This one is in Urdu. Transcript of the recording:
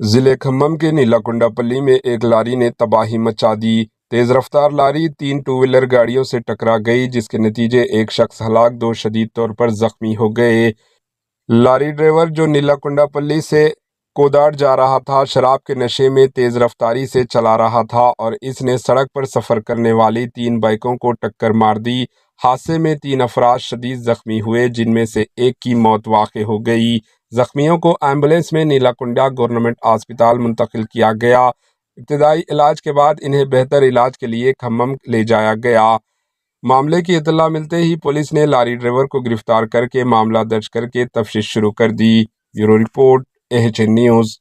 ضلع کھمم کے نیلا کنڈا پلی میں ایک لاری نے تباہی مچا دی۔ تیز رفتار لاری 3 ٹو ویلر گاڑیوں سے ٹکرا گئی، جس کے نتیجے ایک شخص ہلاک، 2 شدید طور پر زخمی ہو گئے۔ لاری ڈرائیور جو نیلا کنڈا پلی سے کوداڑ جا رہا تھا، شراب کے نشے میں تیز رفتاری سے چلا رہا تھا اور اس نے سڑک پر سفر کرنے والی 3 بائیکوں کو ٹکر مار دی۔ حادثے میں 3 افراد شدید زخمی ہوئے، جن میں سے ایک کی موت واقع ہو گئی۔ زخمیوں کو ایمبولینس میں نیلا کنڈا گورنمنٹ ہسپتال منتقل کیا گیا۔ ابتدائی علاج کے بعد انہیں بہتر علاج کے لیے کھمم لے جایا گیا۔ معاملے کی اطلاع ملتے ہی پولیس نے لاری ڈرائیور کو گرفتار کر کے معاملہ درج کر کے تفتیش شروع کر دی۔ Bureau report AHN news.